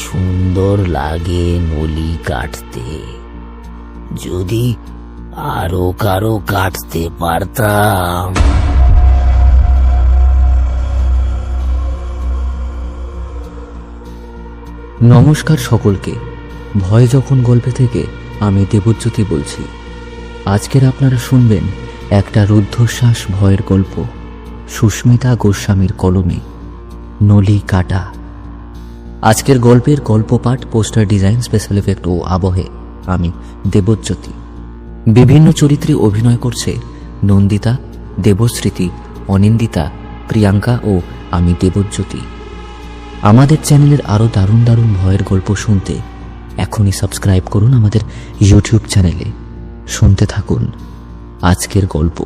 সুন্দর লাগে নলি কাটতে। যদি আরো কারো কাটতে পারতাম। নমস্কার সকলকে। ভয় যখন গল্পে থেকে আমি দেবজ্যোতি বলছি। আজকের আপনারা শুনবেন একটা রুদ্ধশ্বাস ভয়ের গল্প, সুস্মিতা গোস্বামীর কলমে, নলি কাটা। আজকের গল্পের গল্প পাঠ, পোস্টার ডিজাইন, স্পেশাল এফেক্ট ও আবহে আমি দেবজ্যোতি। বিভিন্ন চরিত্রে অভিনয় করছে নন্দিতা, দেবস্মৃতি, অনিন্দিতা, প্রিয়াঙ্কা ও আমি দেবজ্যোতি। আমাদের চ্যানেলের আরও দারুণ দারুণ ভয়ের গল্প শুনতে এখনই সাবস্ক্রাইব করুন আমাদের ইউটিউব চ্যানেলে। শুনতে থাকুন আজকের গল্প।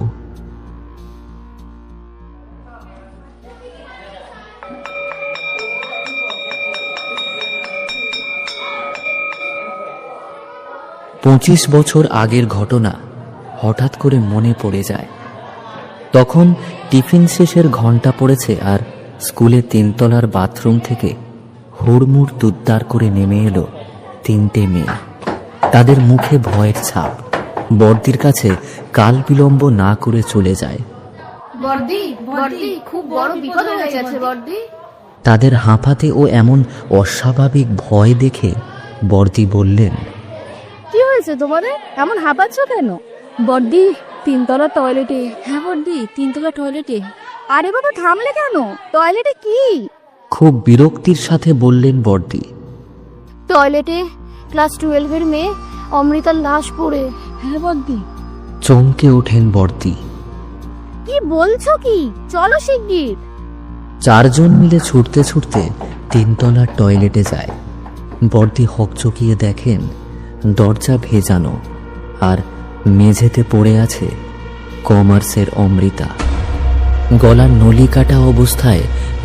পঁচিশ বছর আগের ঘটনা হঠাৎ করে মনে পড়ে যায়। তখন টিফিন শেষের ঘন্টা পড়েছে আর স্কুলে তিনতলার বাথরুম থেকে হুড়মুড় তুদ্দার করে নেমে এলো তিনটে মেয়ে। তাদের মুখে ভয়ের ছাপ। বর্দির কাছে কাল বিলম্ব না করে চলে যায়। বর্দি, বর্দি, খুব বড় বিপদ হয়ে গেছে বর্দি। তাদের হাঁপাতে ও এমন অস্বাভাবিক ভয় দেখে বর্দি বললেন, কি হয়েছে তোমাদের? এমন হাঁপাচ্ছ কেন? বর্দি, তিনতলা টয়লেটে। হ্যাঁ বর্দি, তিনতলা টয়লেটে। আরে বাবা, থামলে কেন? টয়লেটে কি? খুব বিরক্তির সাথে বললেন বর্দি। টয়লেটে ক্লাস 12 মেয়ে অমৃতার লাশ পড়ে। হ্যাঁ বর্দি। চমকে ওঠেন বর্দি। কি বলছো কি? চলো শিগগির। চারজন মিলে ছুটতে ছুটতে তিনতলার টয়লেটে যায়। বর্দি হকচকিয়ে দেখেন দরজা ভেজানো আর মেঝেতে পড়ে আছে কমার্সের অমৃতা। গলার নলি কাটা অবস্থায়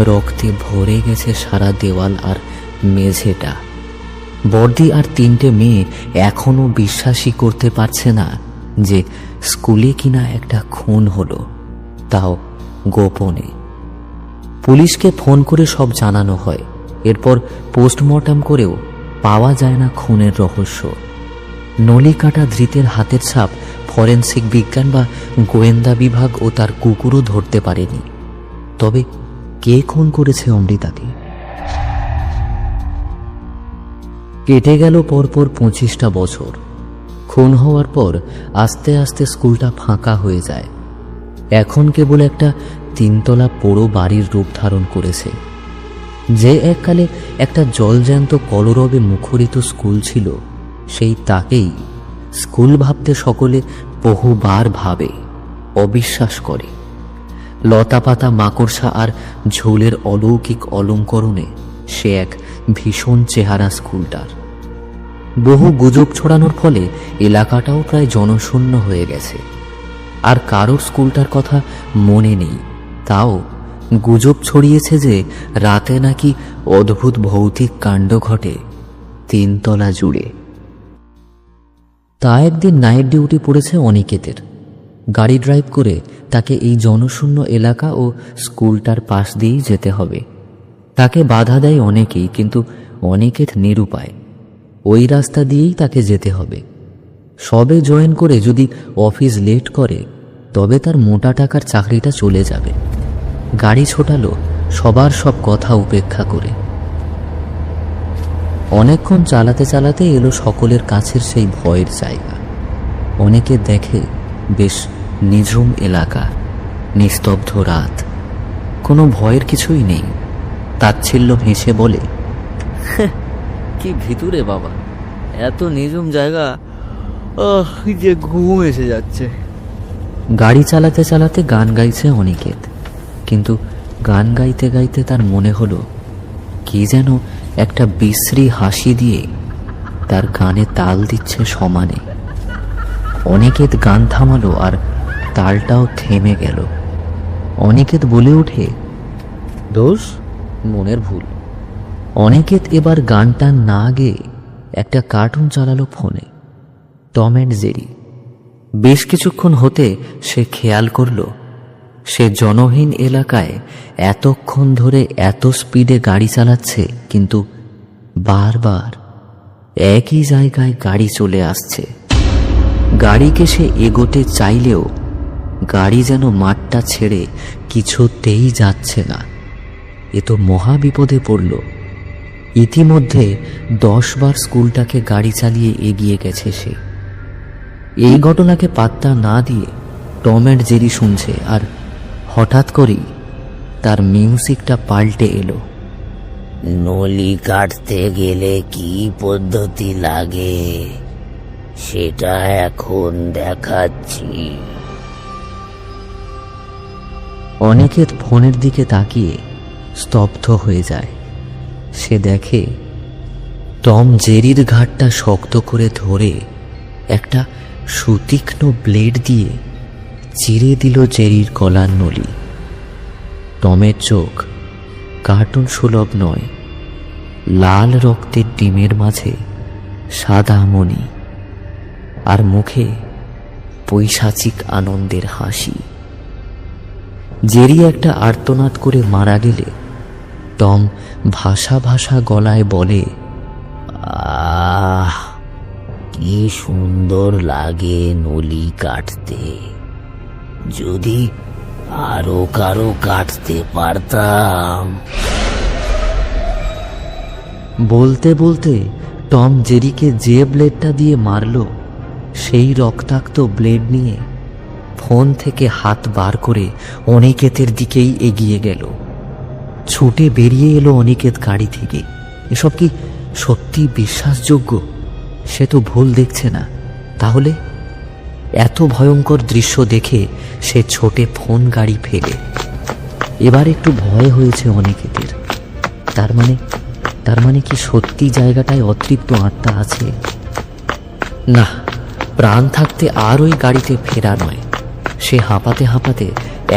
রক্তে ভরে গেছে সারা দেওয়াল আর মেঝেটা। বর্দি আর তিনটে মেয়ে এখনো বিশ্বাসই করতে পারছে না যে স্কুলে কিনা একটা খুন হলো, তাও গোপনে। পুলিশকে ফোন করে সব জানানো হয়। এরপর পোস্টমর্টম করেও পাওয়া যায় না খুনের রহস্য। নলি কাটা ধৃতের হাতের ছাপ ফরেনসিক বিজ্ঞান বা গোয়েন্দা বিভাগ ও তার কুকুরও ধরতে পারেনি। তবে কে খুন করেছে অমৃতাকে? কেটে গেল পরপর 25টা বছর। খুন হওয়ার পর আস্তে আস্তে স্কুলটা ফাঁকা হয়ে যায়। এখন কেবল একটা তিনতলা পোড়ো বাড়ির রূপ ধারণ করেছে। যে এককালে একটা জলজ্যান্ত কলরবে মুখরিত স্কুল ছিল, সেই তাকেই স্কুল ভাবতে সকলে বহুবার ভাবে, অবিশ্বাস করে। লতাপাতা, মাকড়সা আর ঝোলের অলৌকিক অলঙ্করণে সে এক ভীষণ চেহারা স্কুলটার। বহু গুজব ছড়ানোর ফলে এলাকাটাও প্রায় জনশূন্য হয়ে গেছে। আর কারোর স্কুলটার কথা মনে নেই। তাও গুজব ছড়িয়েছে যে রাতে নাকি অদ্ভুত ভৌতিক কাণ্ড ঘটে তিনতলা জুড়ে। তা একদিন নাইট ডিউটি পড়েছে অনিকেতের। গাড়ি ড্রাইভ করে তাকে এই জনশূন্য এলাকা ও স্কুলটার পাশ দিয়েই যেতে হবে। তাকে বাধা দেয় অনেকেই, কিন্তু অনিকেত নিরুপায়। ওই রাস্তা দিয়েই তাকে যেতে হবে। সবে জয়েন করে যদি অফিস লেট করে তবে তার মোটা টাকার চাকরিটা চলে যাবে। গাড়ি ছোটালো সবার সব কথা উপেক্ষা করে। অনেকক্ষণ চালাতে চালাতে এলো সকলের কাছের সেই ভয়ের জায়গা। অনেকে দেখে বেশ নিঝুম এলাকা, নিস্তব্ধ রাত, কোনো ভয়ের কিছুই নেই। তাচ্ছিল্য হেসে বলে, কি ভিতরে বাবা, এত নিঝুম জায়গা, যে ঘুম এসে যাচ্ছে। গাড়ি চালাতে চালাতে গান গাইছে অনিকেত। কিন্তু গান গাইতে গাইতে তার মনে হলো কি যেন একটা বিশ্রী হাসি দিয়ে তার গানে তাল দিচ্ছে সমানে। অনিকেত গান থামালো আর তালটাও থেমে গেল। অনিকেত বলে ওঠে, দোষ, মনের ভুল। অনিকেত এবার গানটা না গেয়ে একটা কার্টুন চালালো ফোনে, টম অ্যান্ড জেরি। বেশ কিছুক্ষণ হতে সে খেয়াল করল সে জনহীন এলাকায় এতক্ষণ ধরে এত স্পিডে গাড়ি চালাচ্ছে, কিন্তু বারবার একই জায়গায় গাড়ি চলে আসছে। গাড়িকে সে এগোতে চাইলেও গাড়ি যেন মাঠটা ছেড়ে কিছুতেই যাচ্ছে না। এ তো মহা বিপদে পড়ল। ইতিমধ্যে 10 বার স্কুলটাকে গাড়ি চালিয়ে এগিয়ে গেছে সে। এই ঘটনাকে পাত্তা না দিয়ে টম অ্যান্ড জেরি শুনছে, আর হঠাৎ করেই তার মিউজিকটা পাল্টে এলো। নলি কাটতে গেলে কি পদ্ধতি লাগে সেটা এখন দেখাচ্ছি। অনিকেত ফোনের দিকে তাকিয়ে স্তব্ধ হয়ে যায়। সে দেখে টম জেরির ঘাটটা শক্ত করে ধরে একটা সুতীক্ষ্ণ ব্লেড দিয়ে চিরে দিল জেরির গলার নলি। টমের চোখ কার্টুন সুলভ নয়, লাল রক্তের ডিমের মাঝে সাদা মণি, আর মুখে পৈশাচিক আনন্দের হাসি। জেরি একটা আর্তনাদ করে মারা গেলে টম ভাষা ভাষা গলায় বলে, আহ, কি সুন্দর লাগে নলি কাটতে। যদি আরো কারো কাটতে পারতাম। বলতে বলতে টম জেরিকে যে ব্লেডটা দিয়ে মারল সেই রক্তাক্ত ব্লেড নিয়ে ফোন থেকে হাত বার করে অনিকেতের দিকেই এগিয়ে গেল। ছুটে বেরিয়ে এলো অনিকেত গাড়ি থেকে। এসব কি সত্যি বিশ্বাসযোগ্য? সে তো ভুল দেখছে না। তাহলে এত ভয়ঙ্কর দৃশ্য দেখে সে ছোটে ফোন গাড়ি ফেলে। এবার একটু ভয় হয়েছে অনিকেতের। তার মানে কি সত্যি জায়গাটায় অতৃপ্ত আত্মা আছে? না, প্রাণ থাকতে আর ওই গাড়িতে ফেরা নয়। সে হাঁপাতে হাঁপাতে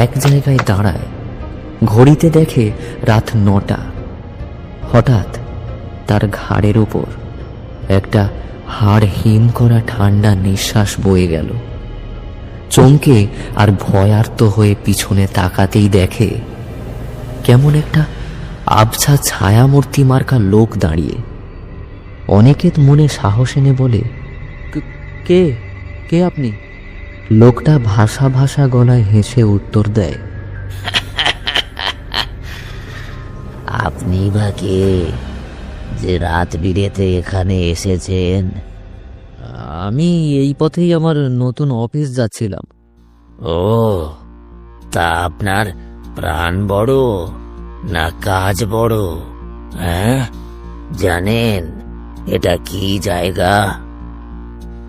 এক জায়গায় দাঁড়ায়। ঘড়িতে দেখে রাত 9টা। হঠাৎ তার ঘাড়ের ওপর একটা হাড় হিম করা ঠান্ডা নিঃশ্বাস বয়ে গেল। চমকে আর ভয়ার্ত হয়ে পিছনে তাকাতেই দেখে কেমন একটা আবছা ছায়ামূর্তি মার্কা লোক দাঁড়িয়ে। অনিকেত মনে সাহস এনে বলে, কে কে আপনি? লোকটা ভাষা ভাষা গলায় হেসে উত্তর দেয়, আপনি বা কে যে রাত বিরেতে এখানে এসেছেন? আমি এই পথেই আমার নতুন অফিস যাচ্ছিলাম। ও, তা আপনার প্রাণ বড় না কাজ বড়? হ্যাঁ, জানেন এটা কি জায়গা?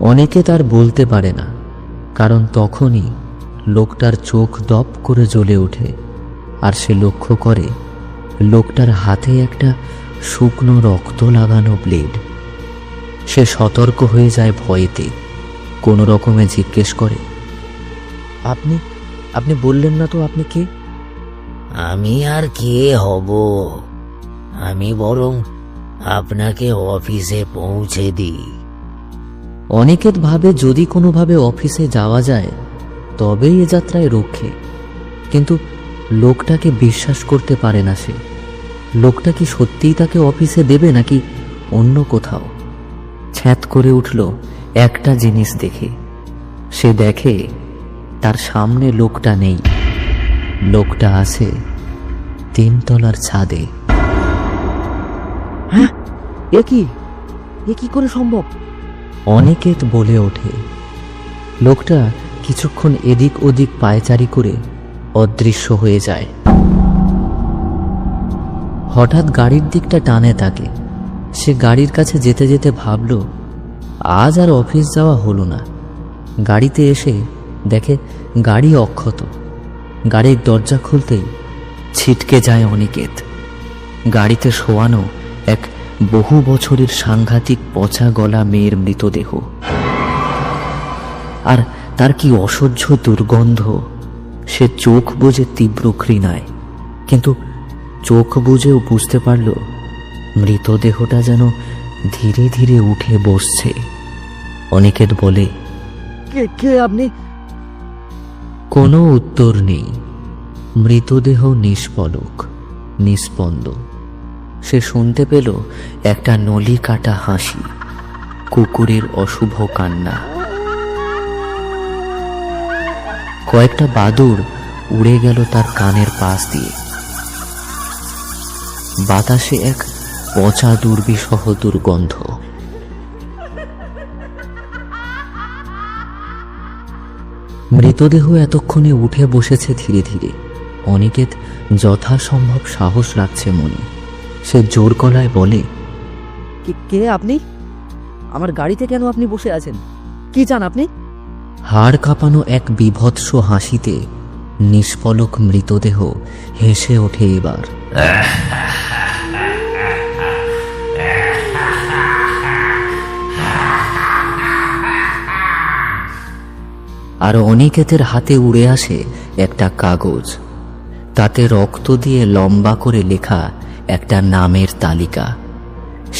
অনেকে তার বলতে পারে না, কারণ তখনই লোকটার চোখ দপ করে জ্বলে ওঠে, আর সে লক্ষ্য করে লোকটার হাতে একটা শুকনো রক্ত লাগানো ব্লেড। সে সতর্ক হয়ে যায় ভয়েতে। কোনো রকমে জিজ্ঞেস করে, আপনি বললেন না তো আপনি কে? আমি আর কে হব? আমি বরং আপনাকে অফিসে পৌঁছে দিই। অনিকেত ভাবে যদি কোনোভাবে অফিসে যাওয়া যায় তবেই এ যাত্রায় রক্ষে। কিন্তু লোকটাকে বিশ্বাস করতে পারে না সে। লোকটা কি সত্যিই তাকে অফিসে দেবে নাকি অন্য কোথাও? ছ্যাঁত করে উঠল একটা জিনিস দেখে। সে দেখে তার সামনে লোকটা নেই। লোকটা আছে 3 তলার ছাদে। হ্যাঁ, এ কি করে সম্ভব? অনিকেত বলে ওঠে। লোকটা কিছুক্ষণ এদিক ওদিক পায়চারি করে অদৃশ্য হয়ে যায়। হঠাৎ গাড়ির দিকটা টানে তাকে। সে গাড়ির কাছে যেতে যেতে ভাবল, আজ আর অফিস যাওয়া হলো না। গাড়িতে এসে দেখে গাড়ি অক্ষত। গাড়ির দরজা খুলতেই ছিটকে যায় অনিকেত। গাড়িতে শোয়ানো এক বহু বছরের সাংঘাতিক পচা গলা মেয়ের মৃতদেহ। আর তার কি অসহ্য দুর্গন্ধ! সে চোখ বুজে তীব্র ঘৃণায়, কিন্তু চোখ বুজেও বুঝতে পারল মৃতদেহটা যেন ধীরে ধীরে উঠে বসছে। অনিকেত বলে, কে আপনি? কোনো উত্তর নেই। মৃতদেহ নিষ্পলক, নিস্পন্দ। সে শুনতে পেল একটা নলি কাটা হাসি, কুকুরের অশুভ কান্না। কয়েকটা বাদুড় উড়ে গেল তার কানের পাশ দিয়ে। বাতাসে এক পচা দুর্বিষহ দুর্গন্ধ। মৃতদেহ এতক্ষণে উঠে বসেছে ধীরে ধীরে। অনিকেত যথাসম্ভব সাহস রাখছে মনে। সে জোর গলায় বলে, কে আপনি? আমার গাড়িতে কেন আপনি বসে আছেন? কি চান আপনি? হাড় কাঁপানো এক বিভৎস হাসিতে নিষ্পলক মৃতদেহ হেসে ওঠে এবার। আর অনিকেতের হাতে উড়ে আসে একটা কাগজ। তাতে রক্ত দিয়ে লম্বা করে লেখা একটা নামের তালিকা।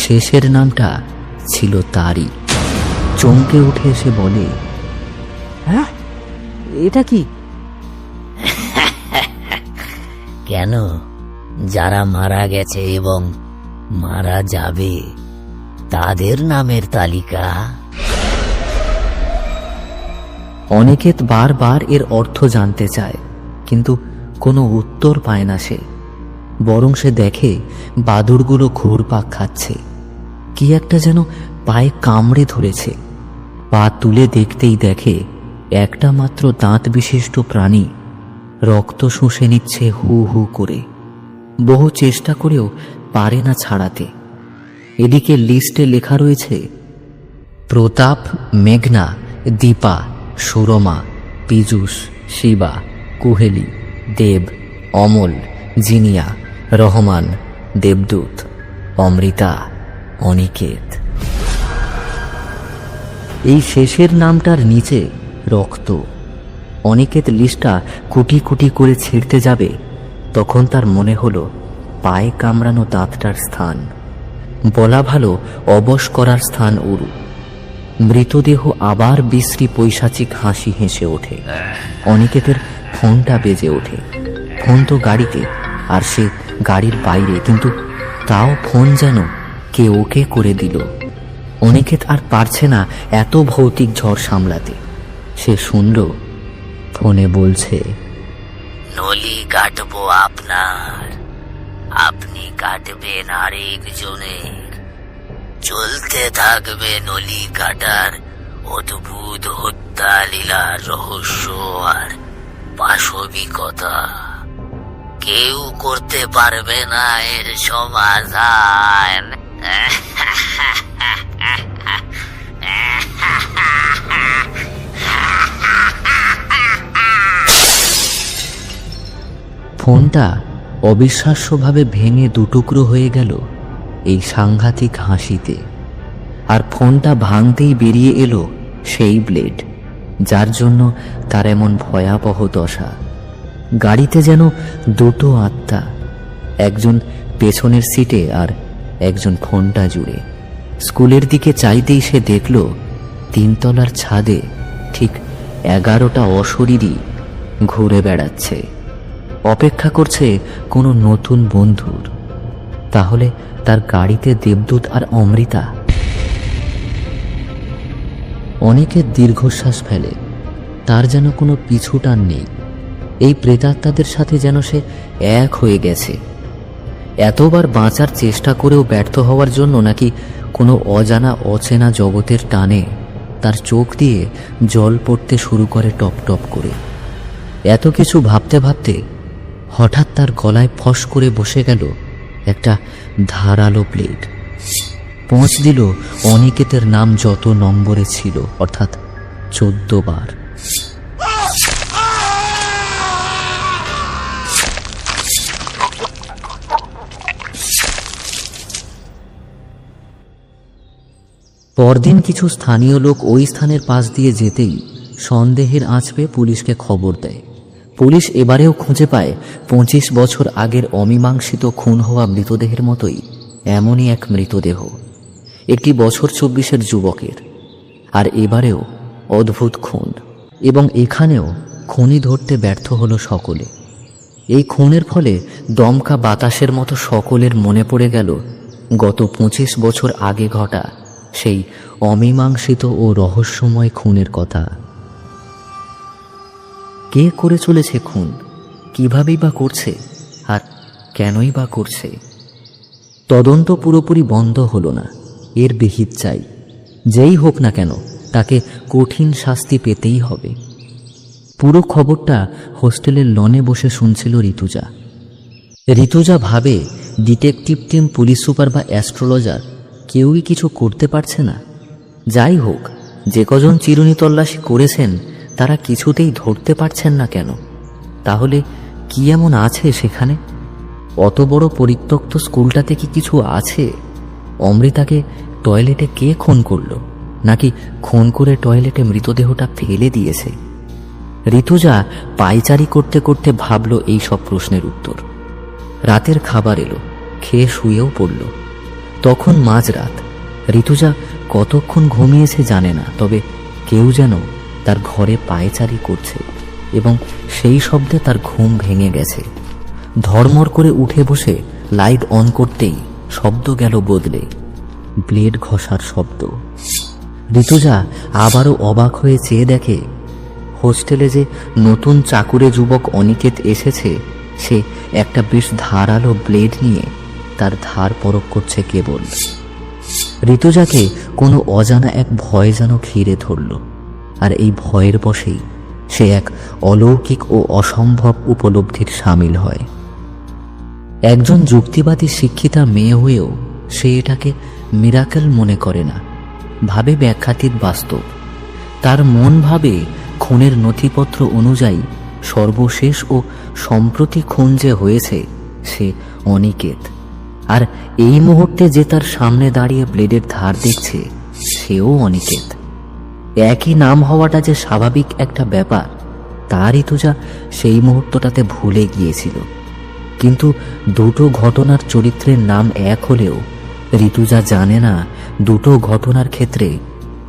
শেষের নামটা ছিল তারই। চমকে উঠে এসে বলে, হ্যাঁ, এটা কি? কেন? যারা মারা গেছে এবং মারা যাবে তাদের নামের তালিকা। অনিকেত বারবার এর অর্থ জানতে চায়, কিন্তু কোনো উত্তর পায় না সে। বরং সে দেখে বাদুড়গুলো ঘুরপাক খাচ্ছে। কি একটা যেন পায়ে কামড়ে ধরেছে। পা তুলে দেখতেই দেখে একটা মাত্র দাঁত বিশিষ্ট প্রাণী রক্ত শুষে নিচ্ছে হু হু করে। বহু চেষ্টা করেও পারে না ছাড়াতে। এদিকে লিস্টে লেখা রয়েছে প্রতাপ, মেঘনা, দীপা, সুরমা, পীযূষ, শিবা, কুহেলি, দেব, অমল, জিনিয়া, রহমান, দেবদূত, অমৃতা, অনিকেত। এই শেষের নামটার নিচে রক্ত। অনিকেত লিস্টটা কুটি কুটি করে ছিঁড়তে যাবে, তখন তার মনে হলো পায়ে কামড়ানো দাঁতটার স্থান, বলা ভালো অবশ করার স্থান উরু। মৃতদেহ আবার বিশ্রী পৈশাচিক হাসি হেসে ওঠে। অনিকেতের ফোনটা বেজে ওঠে। ফোন তো গাড়িতে, আর সে গাড়ির বাইরে, কিন্তু তাও ফোন যেন কে ওকে করে দিল। অনিকেত আর পারছে না এত ভৌতিক ঝড় সামলাতে। সে শুনল ফোনে বলছে, নলি কাটবো আপনার, আপনি কাটবেন আরেকজনের। চলতে থাকবে নলি কাটার অদ্ভুত হত্যা লীলার রহস্য আর পাশবিকতা। কেউ করতে পারবে না এর সমাধান। ফোনটা অবিশ্বাস্যভাবে ভেঙে দুটুকরো হয়ে গেল এই সাংঘাতিক হাসিতে। আর ফোনটা ভাঙতেই বেরিয়ে এলো সেই ব্লেড, যার জন্য তার এমন ভয়াবহ দশা। গাড়িতে যেন দুটো আত্মা, একজন পেছনের সিটে আর একজন ফোনটা জুড়ে। স্কুলের দিকে চাইতেই সে দেখল 3 তলার ছাদে ঠিক 11টা অশরীরী ঘুরে বেড়াচ্ছে, অপেক্ষা করছে কোনো নতুন বন্ধুর। তাহলে তার গাড়িতে দেবদূত আর অমৃতা। অনেকের দীর্ঘশ্বাস ফেলে। তার যেন কোনো পিছুটান নেই। এই প্রেতাত্মাদের সাথে যেন সে এক হয়ে গেছে। এতবার বাঁচার চেষ্টা করেও ব্যর্থ হওয়ার জন্য, নাকি কোনো অজানা অচেনা জগতের টানে তার চোখ দিয়ে জল পড়তে শুরু করে টপ টপ করে। এত কিছু ভাবতে ভাবতে হঠাৎ তার গলায় ফস করে বসে গেল একটা ধারালো ব্লেড। পৌঁছ দিল অনিকেতের নাম যত নম্বরে ছিল, অর্থাৎ 14 বার। পরদিন কিছু স্থানীয় লোক ওই স্থানের পাশ দিয়ে যেতেই সন্দেহের আঁচ পেয়ে পুলিশকে খবর দেয়। পুলিশ এবারেও খুঁজে পায় 25 বছর আগের অমীমাংসিত খুন হওয়া মৃতদেহের মতোই এমনই এক মৃতদেহ, একটি বছর 24-এর যুবকের। আর এবারেও অদ্ভুত খুন, এবং এখানেও খুনি ধরতে ব্যর্থ হলো সকলে। এই খুনের ফলে দমকা বাতাসের মতো সকলের মনে পড়ে গেল গত 25 বছর আগে ঘটা সেই অমীমাংসিত ও রহস্যময় খুনের কথা। কে করে চলেছে খুন, কিভাবেই বা করছে, আর কেনই বা করছে? তদন্ত পুরোপুরি বন্ধ হলো না, এর বিহিত চাই। যেই হোক না কেন তাকে কঠিন শাস্তি পেতেই হবে। পুরো খবরটা হোস্টেলের লনে বসে শুনছিল ঋতুজা। ঋতুজা ভাবে ডিটেকটিভ টিম, পুলিশ সুপার বা অ্যাস্ট্রোলজার কেউই কিছু করতে পারছে না। যাই হোক, যে কজন চিরুনি তল্লাশি করেছেন তারা কিছুতেই ধরতে পারছেন না কেন? তাহলে কি এমন আছে সেখানে? অত বড় পরিত্যক্ত স্কুলটাতে কি কিছু আছে? অমৃতাকে টয়লেটে কে খুন করলো, নাকি খুন করে টয়লেটে মৃতদেহটা ফেলে দিয়েছে? ঋতুজা পায়চারি করতে করতে ভাবল এই সব প্রশ্নের উত্তর। রাতের খাবার এলো, খেয়ে শুয়েও পড়ল। তখন মাঝরাত। ঋতুজা কতক্ষণ ঘুমিয়েছে জানে না, তবে কেউ যেন তার ঘরে পায়চারি করছে এবং সেই শব্দে তার ঘুম ভেঙে গেছে। ধর্মর করে উঠে বসে লাইট অন করতেই শব্দ গেল বদলে, ব্লেড ঘষার শব্দ। ঋতুজা আবারও অবাক হয়ে চেয়ে দেখে হোস্টেলে যে নতুন চাকুরে যুবক অনিকেত এসেছে, সে একটা বেশ ধারালো ব্লেড নিয়ে তার ধার পরখ করছে কেবল। ঋতুজাকে কোনো অজানা এক ভয় যেন ঘিরে ধরল, আর এই ভয়ের বশেই সে এক অলৌকিক ও অসম্ভব উপলব্ধির সামিল হয়। একজন যুক্তিবাদী শিক্ষিতা মেয়ে হয়েও সে এটাকে মিরাকেল মনে করে না, ভাবে ব্যাখ্যাতীত বাস্তব। তার মন ভাবে খুনের নথিপত্র অনুযায়ী সর্বশেষ ও সম্প্রতি খুন যে হয়েছে সে অনিকেত, আর এই মুহূর্তে যে তার সামনে দাঁড়িয়ে ব্লেডের ধার দেখছে সেও অনিকেত। একই নাম হওয়াটা যে স্বাভাবিক একটা ব্যাপার তা ঋতুজা সেই মুহূর্তটাতে ভুলে গিয়েছিল। কিন্তু দুটো ঘটনার চরিত্রের নাম এক হলেও ঋতুজা জানে না দুটো ঘটনার ক্ষেত্রে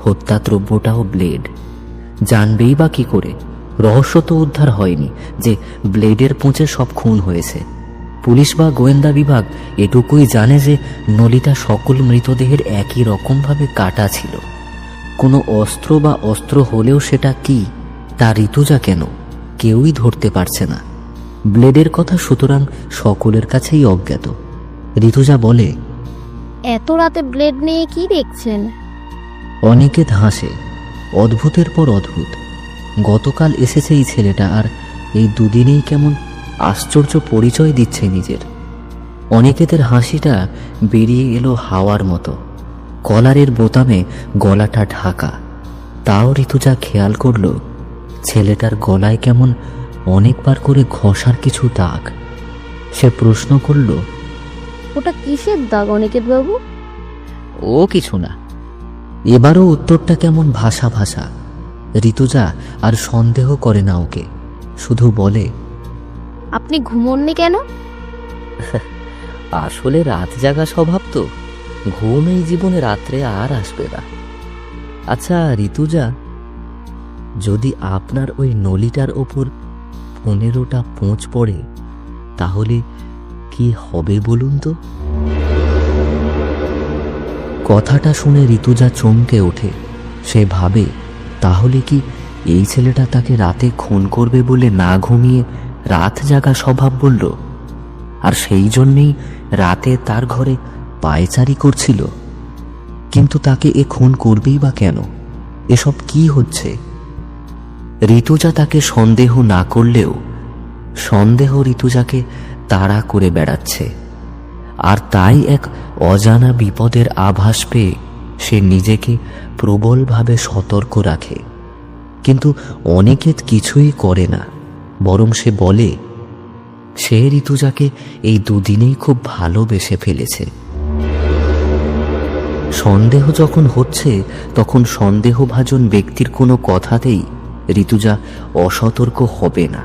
হত্যাদ্রব্যটাও ব্লেড। জানবেই বা কি করে? রহস্য তো উদ্ধার হয়নি যে ব্লেডের পুঁচে সব খুন হয়েছে। পুলিশ বা গোয়েন্দা বিভাগ এটুকুই জানে যে নলিতা সকল মৃতদেহের একই রকমভাবে কাটা ছিল। কোনো অস্ত্র বা অস্ত্র হলেও সেটা কি তা ঋতুজা কেন কেউই ধরতে পারছে না। ব্লেডের কথা সুতরাং সকলের কাছেই অজ্ঞাত। ঋতুজা বলে, এত রাতে ব্লেড নিয়ে কি দেখছেন? অনিকেত হাসে, অদ্ভুতের পর অদ্ভুত। গতকাল এসেছে এই ছেলেটা, আর এই দুদিনেই কেমন আশ্চর্য পরিচয় দিচ্ছে নিজের। অনিকেতের হাসিটা বেরিয়ে এলো হাওয়ার মতো, কলারের বোতামে গলাটা ঢাকা। তাও ঋতুজা খেয়াল করল ছেলেটার গলায় কেমন অনেকবার করে ঘষার কিছু দাগ। সে প্রশ্ন করল, ওটা কিসের দাগ অনিকেত বাবু? ও কিছু না। এবারও উত্তরটা কেমন ভাষা ভাষা। ঋতুজা আর সন্দেহ করে না ওকে, শুধু বলে, আপনি ঘুমোননি কেন? আসলে রাত জাগা স্বভাব তো, ঘুম এই জীবনে রাত্রে আর আসবে না। আচ্ছা ঋতুজা, যদি আপনার ওই নলিটার ওপর 15টা পোঁচ পড়ে তাহলে কি হবে বলুন তো? কথাটা শুনে ঋতুজা চমকে ওঠে। সে ভাবে, তাহলে কি এই ছেলেটা তাকে রাতে খুন করবে বলে না ঘুমিয়ে রাত জাগা স্বভাব বলল, আর সেই জন্যেই রাতে তার ঘরে পায়চারি করছিল? কিন্তু তাকে এ খুন করবেই বা কেন? এসব কি হচ্ছে? ঋতুজা তাকে সন্দেহ না করলেও সন্দেহ ঋতুজাকে তাড়া করে বেড়াচ্ছে, আর তাই এক অজানা বিপদের আভাস পেয়ে সে নিজেকে প্রবলভাবে সতর্ক রাখে। কিন্তু অনিকেত কিছুই করে না, বরং সে বলে সে ঋতুজাকে এই দুদিনেই খুব ভালোবেসে ফেলেছে। সন্দেহ যখন হচ্ছে তখন সন্দেহভাজন ব্যক্তির কোনো কথাতেই ঋতুজা অসতর্ক হবে না।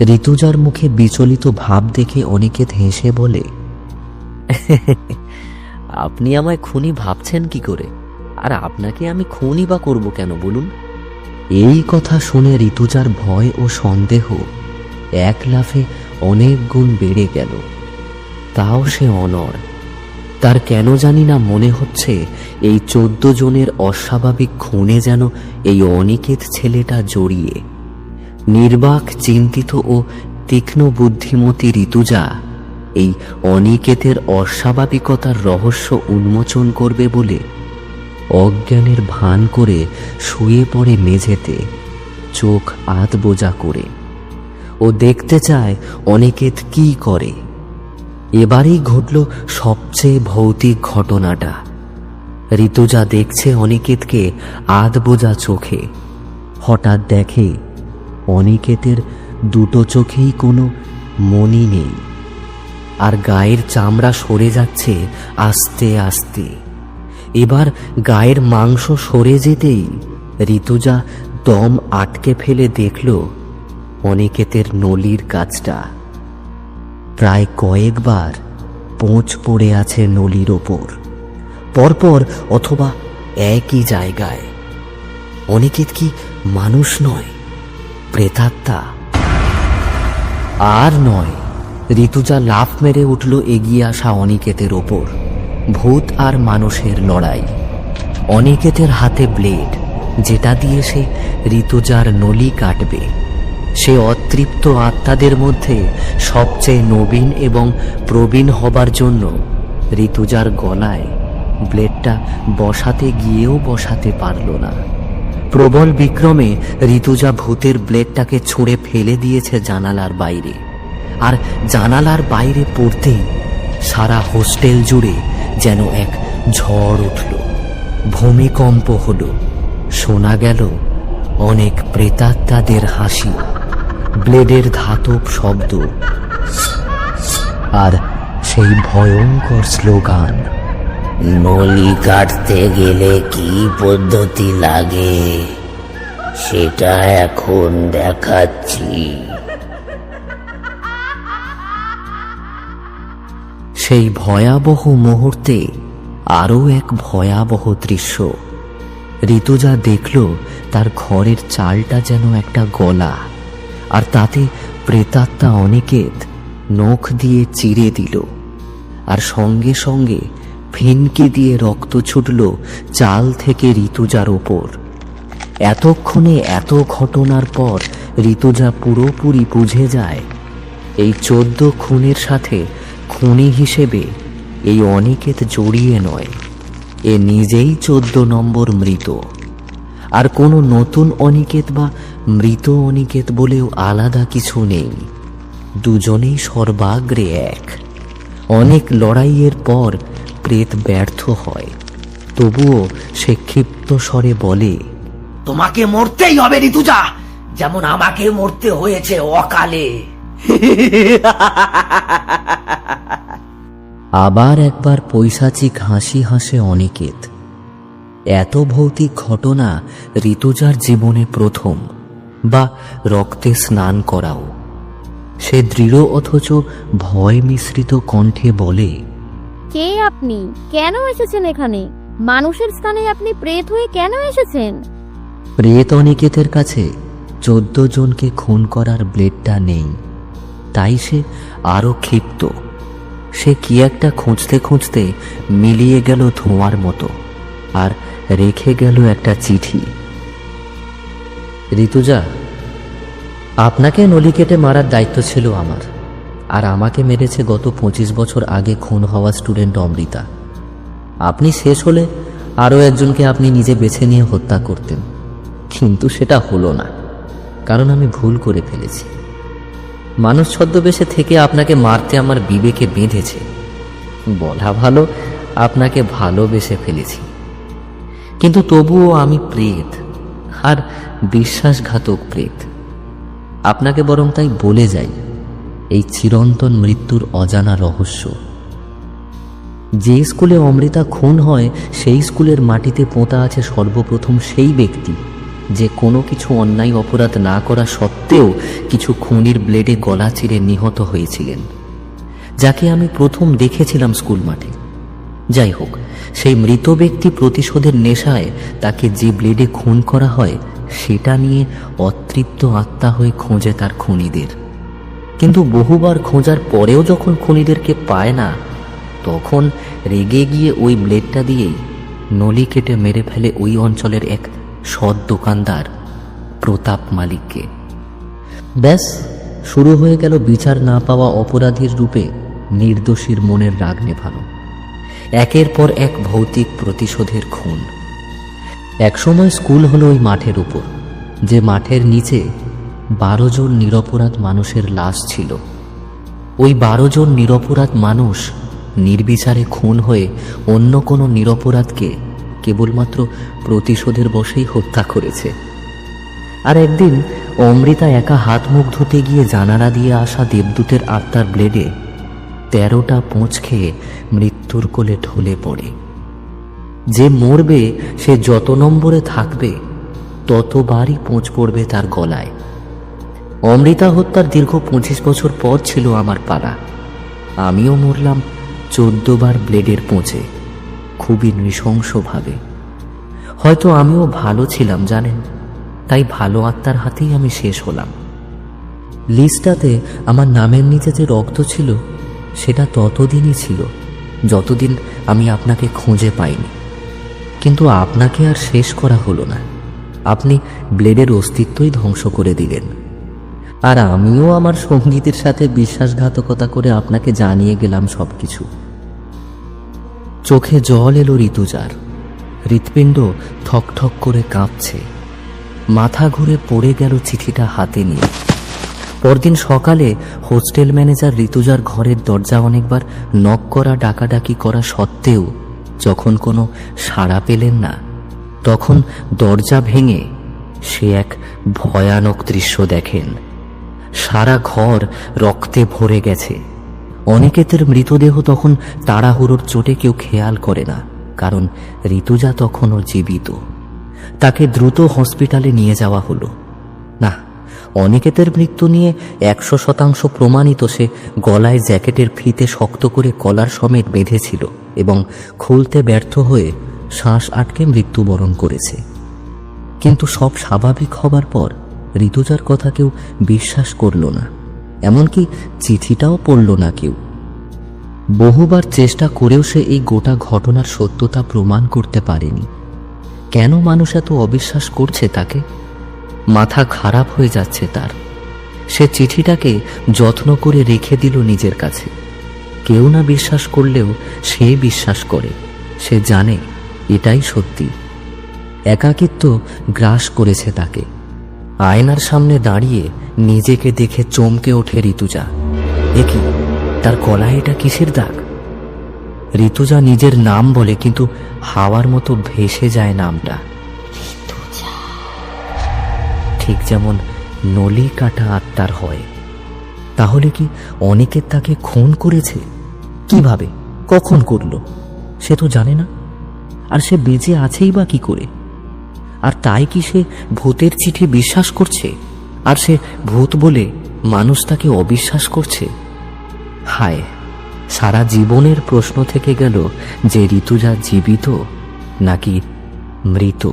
ঋতুজার মুখে বিচলিত ভাব দেখে অনিকেত হেসে বলে, আপনি আমায় খুনি ভাবছেন কি করে? আর আপনাকে আমি খুনই বা করব কেন বলুন? এই কথা শুনে ঋতুজার ভয় ও সন্দেহ এক লাফে অনেক গুণ বেড়ে গেল। তাও সে অনড়। তার কেন জানি না মনে হচ্ছে এই 14 জনের অস্বাভাবিক খুনে যেন এই অনিকেত ছেলেটা জড়িয়ে। নির্বাক, চিন্তিত ও তীক্ষ্ণ বুদ্ধিমতী ঋতুজা এই অনিকেতের অস্বাভাবিকতার রহস্য উন্মোচন করবে বলে অজ্ঞানের ভান করে শুয়ে পড়ে মেঝেতে, চোখ আধ বোজা করে। ও দেখতে চায় অনিকেত কি করে। এবারেই ঘটল সবচেয়ে ভৌতিক ঘটনাটা। ঋতুজা দেখছে অনিকেতকে আধ বোজা চোখে। হঠাৎ দেখে অনিকেতের দুটো চোখেই কোনো মনি নেই, আর গায়ের চামড়া সরে যাচ্ছে আস্তে আস্তে। এবার গায়ের মাংস সরে যেতেই ঋতুজা দম আটকে ফেলে দেখল অনিকেতের নলির কাছটা। প্রায় কয়েকবার পোঁচ পড়ে আছে নলির ওপর, পরপর অথবা একই জায়গায়। অনিকেত কি মানুষ নয়, প্রেতাত্মা? আর নয়। ঋতুজা লাফ মেরে উঠল এগিয়ে আসা অনিকেতের ওপর। ভূত আর মানুষের লড়াই। অনিকেতের হাতে ব্লেড, যেটা দিয়ে সে ঋতুজার নলি কাটবে। সে অতৃপ্ত আত্মাদের মধ্যে সবচেয়ে নবীন এবং প্রবীণ হবার জন্য ঋতুজার গলায় ব্লেডটা বসাতে গিয়েও বসাতে পারল না। প্রবল বিক্রমে ঋতুজা ভূতের ব্লেডটাকে ছুঁড়ে ফেলে দিয়েছে জানালার বাইরে। আর জানালার বাইরে পড়তেই সারা হোস্টেল জুড়ে যেন এক ঝড় উঠল, ভূমিকম্প হলো। শোনা গেল অনেক প্রেতাত্মাদের হাসি, ব্লেডের ধাতব শব্দ, আর সেই ভয়ঙ্কর স্লোগান, নলি কাটতে গেলে কি পদ্ধতি লাগে সেটা এখন দেখাচ্ছি। সেই ভয়াবহ মুহূর্তে আরও এক ভয়াবহ দৃশ্য। ঋতুজা দেখল তার ঘরের চালটা যেন একটা গলা, আর তাতে প্রেতাত্মা অনিকেত নখ দিয়ে চিরে দিল। আর সঙ্গে সঙ্গে ফিনকি দিয়ে রক্ত ছুটল চাল থেকে ঋতুজার ওপর। এতক্ষণে এত ঘটনার পর ঋতুজা পুরোপুরি বুঝে যায় এই 14 খুনের সাথে খুনি হিসেবে এই অনিকেত জড়িয়ে নয়, এ নিজেই 14 নম্বর মৃত। আর কোনো নতুন অনিকেত বা মৃত অনিকেত বলেও আলাদা কিছু নেই। দুজনেই সর্বাগ্রে এক। অনেক লড়াইয়ের পর প্রেত ব্যর্থ হয়, তবুও সে ক্ষিপ্ত স্বরে বলে, তোমাকে মরতেই হবে ঋতুজা, যেমন আমাকে মরতে হয়েছে অকালে। আবার একবার পৈশাচিক হাসি হাসে অনিকেত। এত ভৌতিক ঘটনা ঋতুজার জীবনে প্রথম, বা রক্তে স্নান করাও। সে দৃঢ় অথচ ভয় মিশ্রিত কণ্ঠে বলে, কে আপনি? কেন এসেছেন এখানে? মানুষের স্থানে আপনি প্রেত হয়ে কেন এসেছেন? প্রেত অনিকেতের কাছে 14 জনকে খুন করার ব্লেডটা নেই, তাই সে আরো ক্ষিপ্ত। সে কি একটা খুঁজতে খুঁজতে মিলিয়ে গেল ধোঁয়ার মতো, আর রেখে গেল একটা চিঠি। ঋতুজা, আপনাকে নলি কেটে মারার দায়িত্ব ছিল আমার, আর আমাকে মেরেছে গত 25 বছর আগে খুন হওয়া স্টুডেন্ট অমৃতা। আপনি শেষ হলে আরও একজনকে আপনি নিজে বেছে নিয়ে হত্যা করতেন, কিন্তু সেটা হলো না, কারণ আমি ভুল করে ফেলেছি। মানুষ ছদ্মবেশে থেকে আপনাকে মারতে আমার বিবেকে বেঁধেছে। বলা ভালো, আপনাকে ভালোবেসে ফেলেছি। কিন্তু তবুও আমি প্রেত, আর বিশ্বাসঘাতক প্রেত। আপনাকে বরং তাই বলে যাই এই চিরন্তন মৃত্যুর অজানা রহস্য। যে স্কুলে অমৃতা খুন হয় সেই স্কুলের মাটিতে পোঁতা আছে সর্বপ্রথম সেই ব্যক্তি যে কোনো কিছু অন্যায় অপরাধ না করা সত্ত্বেও কিছু খুনির ব্লেডে গলা চিরে নিহত হয়েছিলেন, যাকে আমি প্রথম দেখেছিলাম স্কুল মাঠে। যাই হোক, সেই মৃত ব্যক্তি প্রতিশোধের নেশায় তাকে যে ব্লেডে খুন করা হয় সেটা নিয়ে অতৃপ্ত আত্মা হয়ে খোঁজে তার খুনিদের। কিন্তু বহুবার খোঁজার পরেও যখন খুনিদেরকে পায় না, তখন রেগে গিয়ে ওই ব্লেডটা দিয়েই নলি কেটে মেরে ফেলে ওই অঞ্চলের এক সৎ দোকানদার প্রতাপ মালিককে। ব্যাস, শুরু হয়ে গেল বিচার না পাওয়া অপরাধীর রূপে নির্দোষীর মনের রাগ নেভানো। একের পর এক ভৌতিক প্রতিশোধের খুন। একসময় স্কুল হলো ওই মাঠের উপর, যে মাঠের নিচে 12 জন নিরপরাধ মানুষের লাশ ছিল। ওই 12 জন নিরপরাধ মানুষ নির্বিচারে খুন হয়ে অন্য কোনো নিরপরাধকে কেবলমাত্র প্রতিশোধের বশেই হত্যা করেছে। আর একদিন অমৃতা একা হাত মুখ ধুতে গিয়ে জানালা দিয়ে আসা দেবদূতের আত্মার ব্লেডে 13টা পোঁচ খেয়ে মৃত্যুর কোলে ঢলে পড়ে। যে মরবে সে যত নম্বরে থাকবে ততবারই পোঁচ পড়বে তার গলায়। অমৃতা হত্যার দীর্ঘ 25 বছর পর ছিল আমার পালা। আমিও মরলাম 14 বার ব্লেডের পোঁচে, খুবই নৃশংসভাবে। হয়তো আমিও ভালো ছিলাম জানেন, তাই ভালো আত্মার হাতেই আমি শেষ হলাম। লিস্টটাতে আমার নামের নিচে যে রক্ত ছিল সেটা ততদিনই ছিল যতদিন আমি আপনাকে খুঁজে পাইনি। কিন্তু আপনাকে আর শেষ করা হলো না, আপনি ব্লেডের অস্তিত্বই ধ্বংস করে দিলেন। আর আমিও আমার সঙ্গীতের সাথে বিশ্বাসঘাতকতা করে আপনাকে জানিয়ে গেলাম সবকিছু। চোখে জল এলো ঋতুজার, হৃৎপিণ্ড ঠকঠক করে কাঁপছে, মাথা ঘুরে পড়ে গেল চিঠিটা হাতে নিয়ে। পরদিন সকালে হোস্টেল ম্যানেজার ঋতুজার ঘরের দরজা অনেকবার নক করা, ডাকাডাকি করা সত্ত্বেও যখন কোনো সাড়া পেলেন না, তখন দরজা ভেঙে সে এক ভয়ানক দৃশ্য দেখেন। সারা ঘর রক্তে ভরে গেছে। অনিকেতের মৃতদেহ তখন তাড়াহুড়োর চোটে কেউ খেয়াল করে না, কারণ ঋতুজা তখনও জীবিত। তাকে দ্রুত হসপিটালে নিয়ে যাওয়া হলো। না, অনিকেতের মৃত্যু নিয়ে 100% প্রমাণিত। সে গলায় জ্যাকেটের ফিতে শক্ত করে কলার সমেত বেঁধেছিল এবং খুলতে ব্যর্থ হয়ে শ্বাস আটকে মৃত্যুবরণ করেছে। কিন্তু সব স্বাভাবিক হবার পর ঋতুজার কথা কেউ বিশ্বাস করল না, এমনকি চিঠিটাও পড়ল না কেউ। বহুবার চেষ্টা করেও সে এই গোটা ঘটনার সত্যতা প্রমাণ করতে পারেনি। কেন মানুষ এত অবিশ্বাস করছে তাকে? মাথা খারাপ হয়ে যাচ্ছে তার। সে চিঠিটাকে যত্ন করে রেখে দিল নিজের কাছে। কেউ না বিশ্বাস করলেও সে বিশ্বাস করে। সে জানে এটাই সত্যি। একাকিত্ব গ্রাস করেছে তাকে। আয়নার সামনে দাঁড়িয়ে নিজেকে দেখে চমকে ওঠে ঋতুজা। এ কি, তার গলায় এটা কিসের দাগ? ঋতুজা নিজের নাম বলে, কিন্তু হাওয়ার মতো ভেসে যায় নামটা। ঠিক যেমন নলি কাটা আত্মার হয়। তাহলে কি অনিকেত তাকে খুন করেছে? কিভাবে, কখন করলো সে তো জানে না। আর সে বেঁচে আছেই বা কি করে? আর তাই কি সে ভূতের চিঠি বিশ্বাস করছে? আর সে ভূত বলে মানুষ তাকে অবিশ্বাস করছে? হায়, সারা জীবনের প্রশ্ন থেকে গেল যে ঋতুজা জীবিত নাকি মৃত।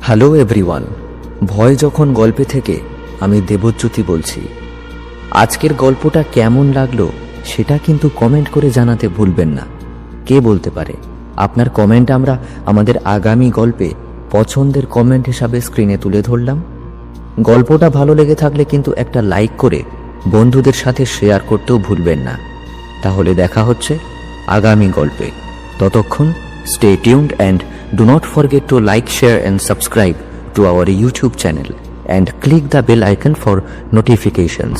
হ্যালো এভরিওয়ান, ভয় যখন গল্পে থেকে আমি দেবজ্যোতি বলছি। আজকের গল্পটা কেমন লাগলো সেটা কিন্তু কমেন্ট করে জানাতে ভুলবেন না। কে বলতে পারে, আপনার কমেন্ট আমরা আমাদের আগামী গল্পে পছন্দের কমেন্ট হিসাবে স্ক্রিনে তুলে ধরলাম। গল্পটা ভালো লেগে থাকলে কিন্তু একটা লাইক করে বন্ধুদের সাথে শেয়ার করতেও ভুলবেন না। তাহলে দেখা হচ্ছে আগামী গল্পে। ততক্ষণ stay tuned and do not forget to like, share and subscribe to our YouTube channel and click the bell icon for notifications.